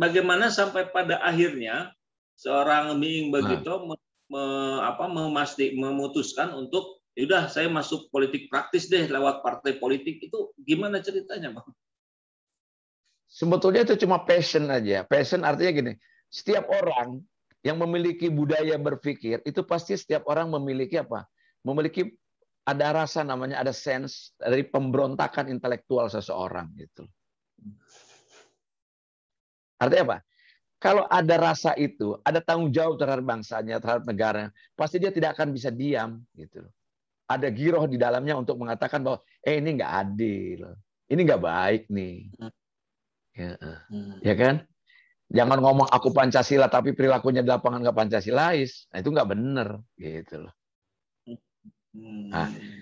bagaimana sampai pada akhirnya seorang Miing Bagito memutuskan untuk udah saya masuk politik praktis deh lewat partai politik, itu gimana ceritanya, Bang? Sebetulnya itu cuma passion aja. Passion artinya gini, setiap orang yang memiliki budaya berpikir itu pasti setiap orang memiliki apa? Memiliki ada rasa, namanya ada sense dari pemberontakan intelektual seseorang gitu. Artinya apa? Kalau ada rasa itu, ada tanggung jawab terhadap bangsanya, terhadap negara, pasti dia tidak akan bisa diam gitu. Ada giroh di dalamnya untuk mengatakan bahwa ini nggak adil, ini nggak baik nih. Ya kan? Jangan ngomong aku Pancasila tapi perilakunya di lapangan nggak Pancasilais. Nah, itu nggak benar gitu loh.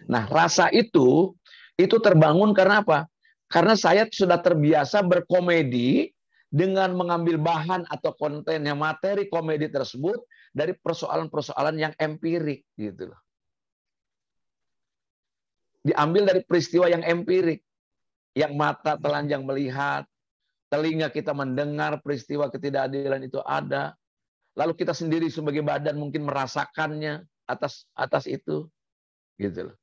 Nah, rasa itu terbangun karena apa? Karena saya sudah terbiasa berkomedi dengan mengambil bahan atau kontennya, materi komedi tersebut dari persoalan-persoalan yang empirik gitu loh. Diambil dari peristiwa yang empirik, yang mata telanjang melihat, telinga kita mendengar peristiwa ketidakadilan itu ada. Lalu kita sendiri sebagai badan mungkin merasakannya atas itu. Gitu loh.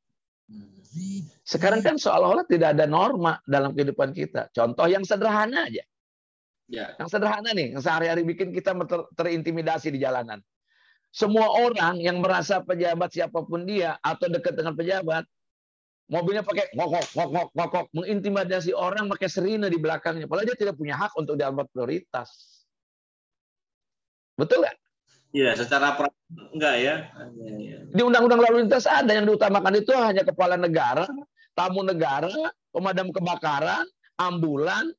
Sekarang kan seolah-olah tidak ada norma dalam kehidupan kita. Contoh yang sederhana aja. Ya. Yang sederhana nih, yang sehari-hari bikin kita terintimidasi di jalanan. Semua orang yang merasa pejabat siapapun dia atau dekat dengan pejabat, mobilnya pakai ngokok, mengintimidasi orang pakai sirine di belakangnya. Padahal dia tidak punya hak untuk dianggap prioritas. Betul nggak? Iya, secara enggak ya. Di Undang-Undang Lalu Lintas ada yang diutamakan itu hanya kepala negara, tamu negara, pemadam kebakaran, ambulan,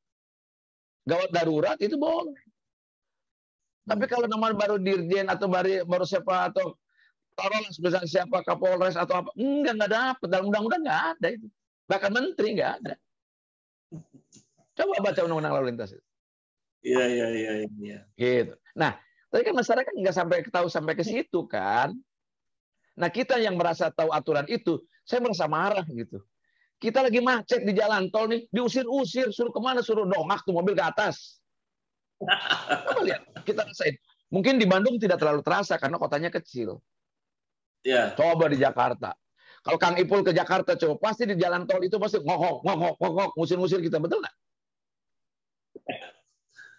gawat darurat, itu boleh. Tapi kalau nama baru dirjen atau baru siapa atau taruhlah misalnya siapa Kapolres atau apa, nggak dapat, dalam undang-undang nggak ada itu. Bahkan menteri nggak ada. Coba baca Undang-Undang Lalu Lintas itu. Iya. Gitu. Nah, tapi kan masyarakat nggak sampai ke situ kan. Nah, kita yang merasa tahu aturan itu, saya merasa marah gitu. Kita lagi macet di jalan tol nih, diusir-usir, suruh kemana? Suruh dongak tuh mobil ke atas. Coba lihat, kita rasain. Mungkin di Bandung tidak terlalu terasa karena kotanya kecil. Ya. Coba di Jakarta. Kalau Kang Ipul ke Jakarta, coba pasti di jalan tol itu pasti ngokok, ngusir-ngusir kita, betul nggak?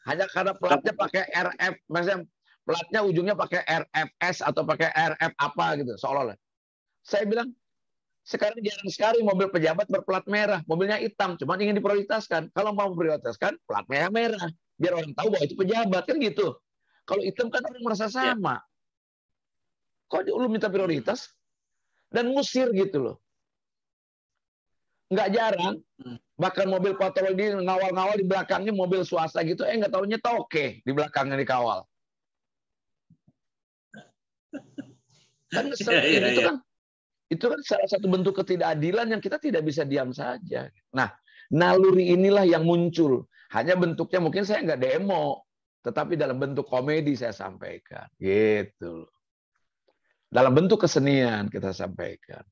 Hanya karena platnya pakai RF, misalnya platnya ujungnya pakai RFS atau pakai RF apa gitu, seolah-olah. Saya bilang, sekarang jarang sekali mobil pejabat berplat merah, mobilnya hitam, cuma ingin diprioritaskan. Kalau mau prioritaskan, plat merah, biar orang tahu bahwa itu pejabat, kan gitu. Kalau hitam kan orang merasa sama. Kok lu minta prioritas? Dan ngusir gitu loh. Nggak jarang, bahkan mobil patroli ngawal-ngawal di belakangnya mobil swasta gitu, nggak taunya toke di belakangnya dikawal. Kan itu kan salah satu bentuk ketidakadilan yang kita tidak bisa diam saja. Nah, naluri inilah yang muncul. Hanya bentuknya mungkin saya nggak demo, tetapi dalam bentuk komedi saya sampaikan. Gitu. Dalam bentuk kesenian kita sampaikan.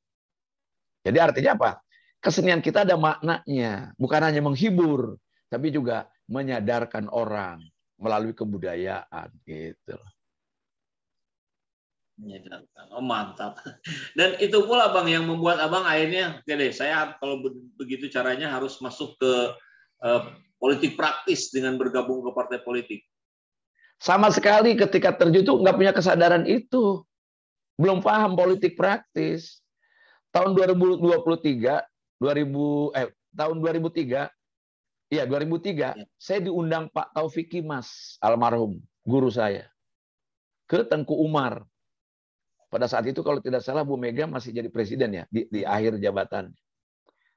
Jadi artinya apa? Kesenian kita ada maknanya. Bukan hanya menghibur, tapi juga menyadarkan orang melalui kebudayaan. Gitu. Oh, mantap. Dan itu pula Bang yang membuat Abang akhirnya, oke deh, saya kalau begitu caranya harus masuk ke politik praktis dengan bergabung ke partai politik. Sama sekali ketika terjun itu nggak punya kesadaran itu. Belum paham politik praktis. Tahun 2023, tahun 2003, ya 2003, saya diundang Pak Taufik Kimas, almarhum, guru saya, ke Tengku Umar. Pada saat itu kalau tidak salah Bu Mega masih jadi presiden ya di akhir jabatan.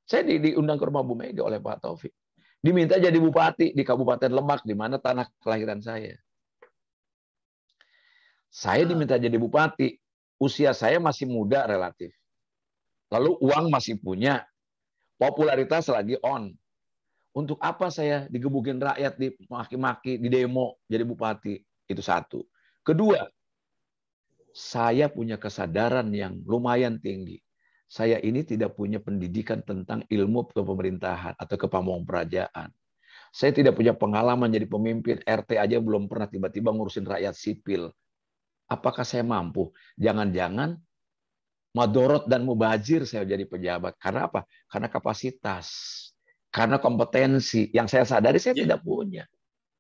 Saya diundang ke rumah Bu Mega oleh Pak Taufik. Diminta jadi bupati di Kabupaten Lebak di mana tanah kelahiran saya. Saya diminta jadi bupati. Usia saya masih muda relatif. Lalu uang masih punya. Popularitas lagi on. Untuk apa saya digebukin rakyat, dimaki-maki, di demo jadi bupati? Itu satu. Kedua, saya punya kesadaran yang lumayan tinggi. Saya ini tidak punya pendidikan tentang ilmu kepemerintahan atau kepamongkerajaan. Saya tidak punya pengalaman jadi pemimpin RT aja belum pernah tiba-tiba ngurusin rakyat sipil. Apakah saya mampu? Jangan-jangan madorot dan mubazir saya jadi pejabat. Karena apa? Karena kapasitas. Karena kompetensi. Yang saya sadari saya tidak punya.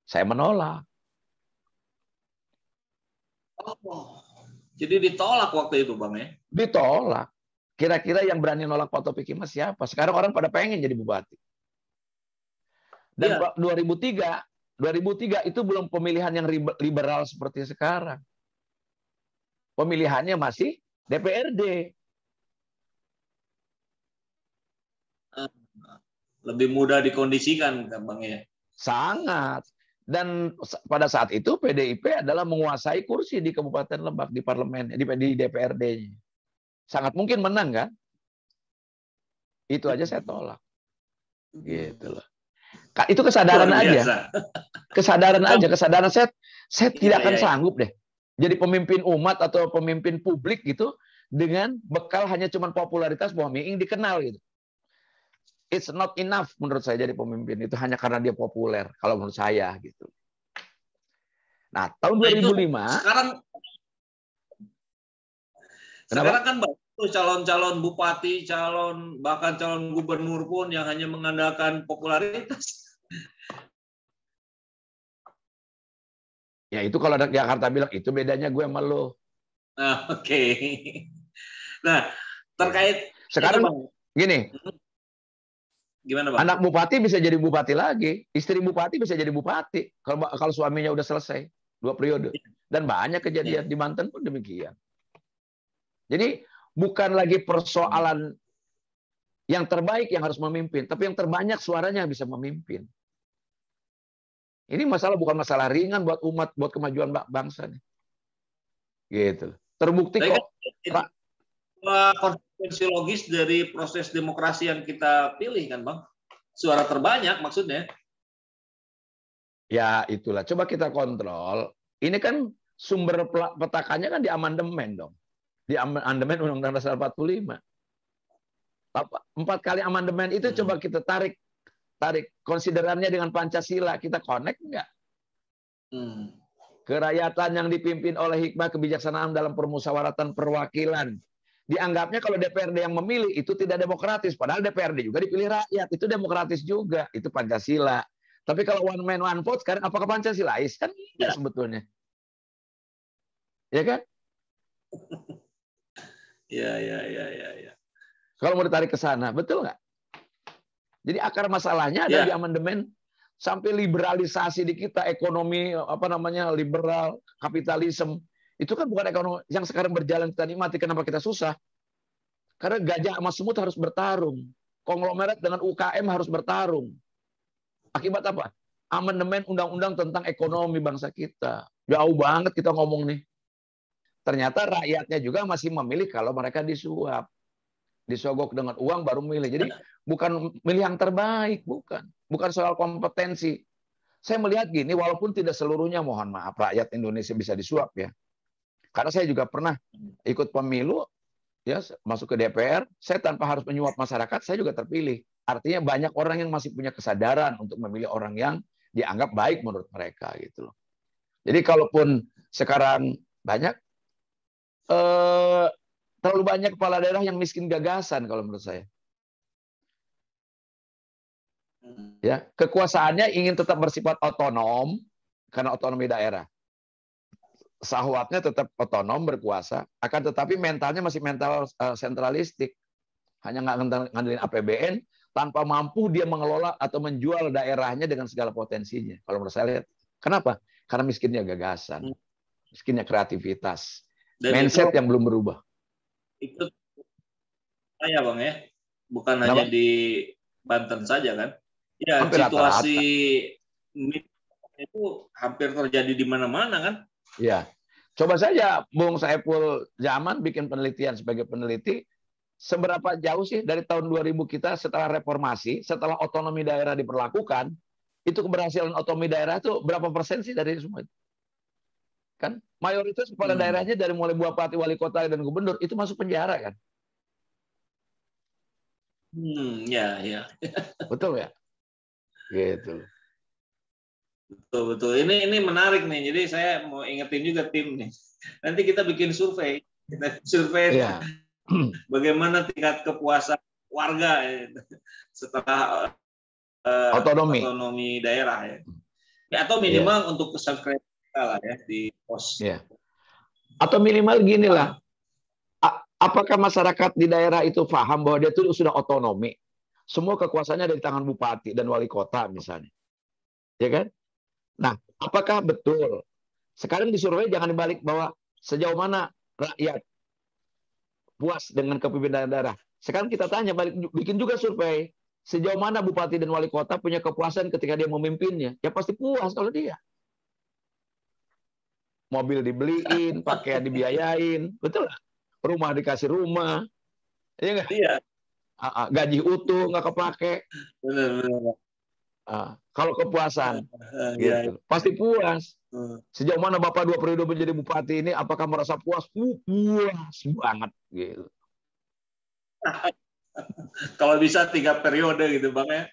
Saya menolak. Oh, jadi ditolak waktu itu, Bang ya? Ditolak. Kira-kira yang berani nolak Pak Taufik Kimas siapa? Sekarang orang pada pengen jadi bupati. Dan Iya. 2003 itu belum pemilihan yang liberal seperti sekarang. Pemilihannya masih DPRD. Lebih mudah dikondisikan, Bang ya? Sangat. Dan pada saat itu PDIP adalah menguasai kursi di Kabupaten Lebak, di parlemen, di DPRD-nya. Sangat mungkin menang kan? Itu aja saya tolak. Gitu loh. Itu kesadaran aja. Kesadaran aja, kesadaran saya tidak akan sanggup deh jadi pemimpin umat atau pemimpin publik gitu dengan bekal hanya cuman popularitas bahwa Miing dikenal gitu. It's not enough menurut saya jadi pemimpin itu hanya karena dia populer kalau menurut saya gitu. Nah, tahun 2005 sekarang kan calon-calon bupati, bahkan calon gubernur pun yang hanya mengandalkan popularitas. Ya itu kalau ada Jakarta bilang itu bedanya gue sama lo. Oke. Nah, terkait sekarang itu, gini. Gimana, Bang? Anak bupati bisa jadi bupati lagi, istri bupati bisa jadi bupati kalau suaminya udah selesai 2 periode. Dan banyak kejadian di Banten pun demikian. Jadi bukan lagi persoalan yang terbaik yang harus memimpin, tapi yang terbanyak suaranya yang bisa memimpin. Ini masalah bukan masalah ringan buat umat, buat kemajuan bangsa nih. Gitu. Terbukti kok. Konsekuensi logis dari proses demokrasi yang kita pilih kan, Bang? Suara terbanyak maksudnya. Ya itulah. Coba kita kontrol. Ini kan sumber petakannya kan di amandemen dong. Di amandemen Undang-Undang Dasar 45. 4 kali amandemen itu coba kita tarik konsiderannya dengan Pancasila. Kita connect nggak? Kerakyatan yang dipimpin oleh hikmah kebijaksanaan dalam permusyawaratan perwakilan. Dianggapnya kalau DPRD yang memilih itu tidak demokratis. Padahal DPRD juga dipilih rakyat. Itu demokratis juga. Itu Pancasila. Tapi kalau one man one vote sekarang apakah Pancasilais? Kan tidak sebetulnya. Ya kan? Ya. Kalau mau ditarik ke sana, betul nggak? Jadi akar masalahnya ada di amandemen sampai liberalisasi di kita, ekonomi liberal, kapitalisme. Itu kan bukan ekonomi yang sekarang berjalan kita nikmati. Kenapa kita susah? Karena gajah sama semut harus bertarung. Konglomerat dengan UKM harus bertarung. Akibat apa? Amandemen undang-undang tentang ekonomi bangsa kita. Jauh banget kita ngomong nih. Ternyata rakyatnya juga masih memilih kalau mereka disuap. Disogok dengan uang baru milih. Jadi bukan milih yang terbaik, bukan. Bukan soal kompetensi. Saya melihat gini, walaupun tidak seluruhnya, mohon maaf, rakyat Indonesia bisa disuap ya. Karena saya juga pernah ikut pemilu, ya masuk ke DPR, saya tanpa harus menyuap masyarakat, saya juga terpilih. Artinya banyak orang yang masih punya kesadaran untuk memilih orang yang dianggap baik menurut mereka gitu loh. Jadi kalaupun sekarang terlalu banyak kepala daerah yang miskin gagasan kalau menurut saya. Ya, kekuasaannya ingin tetap bersifat otonom karena otonomi daerah. Sahwatnya tetap otonom berkuasa, akan tetapi mentalnya masih mental sentralistik. Hanya ngandelin APBN tanpa mampu dia mengelola atau menjual daerahnya dengan segala potensinya. Kalau menurut saya lihat, kenapa? Karena miskinnya gagasan, miskinnya kreativitas, dan mindset yang belum berubah. Itu saya, Bang ya, bukan hanya di Banten saja kan? Ya, hampir situasi itu hampir terjadi di mana-mana kan? Ya, coba saja Bung Saiful Zaman bikin penelitian sebagai peneliti, seberapa jauh sih dari tahun 2000 kita setelah reformasi, setelah otonomi daerah diperlakukan, itu keberhasilan otonomi daerah itu berapa persen sih dari semua itu? Kan mayoritas kepala daerahnya dari mulai bupati, wali kota, dan gubernur itu masuk penjara kan? Ya. Betul ya? Gitu. Betul, betul. Ini menarik nih. Jadi saya mau ingetin juga tim nih. Nanti kita bikin survei. Survei Iya. bagaimana tingkat kepuasan warga setelah Otonomi. otonomi daerah ya. Atau Iya. minimal untuk subscribe kita lah ya di pos. Iya. Atau minimal gini lah. Apakah masyarakat di daerah itu paham bahwa dia itu sudah otonomi? Semua kekuasaannya ada di tangan bupati dan wali kota misalnya. Ya kan? Nah, apakah betul? Sekarang di survei jangan dibalik bahwa sejauh mana rakyat puas dengan kepemimpinan daerah. Sekarang kita tanya, balik bikin juga survei. Sejauh mana bupati dan wali kota punya kepuasan ketika dia memimpinnya? Ya pasti puas kalau dia. Mobil dibeliin, pakaian dibiayain, betul nggak? Rumah dikasih rumah, ya nggak? Iya. Gaji utuh nggak kepake. Benar. Kalau kepuasan, Iya. gitu, pasti puas. Sejauh mana Bapak 2 periode menjadi bupati ini, apakah merasa puas? Puas banget, gitu. Kalau bisa 3 periode gitu Bang ya.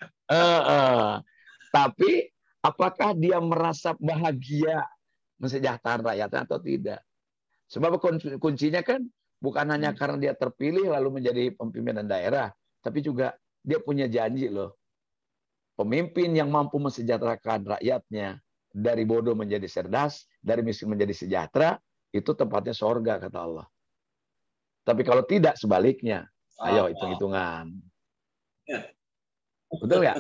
Tapi apakah dia merasa bahagia mensejahterakan rakyatnya atau tidak? Sebab kuncinya kan bukan hanya karena dia terpilih lalu menjadi pimpinan daerah, tapi juga dia punya janji loh. Pemimpin yang mampu mensejahterakan rakyatnya, dari bodoh menjadi cerdas, dari miskin menjadi sejahtera, itu tempatnya sorga kata Allah. Tapi kalau tidak sebaliknya, ayo hitung-hitungan. Betul nggak?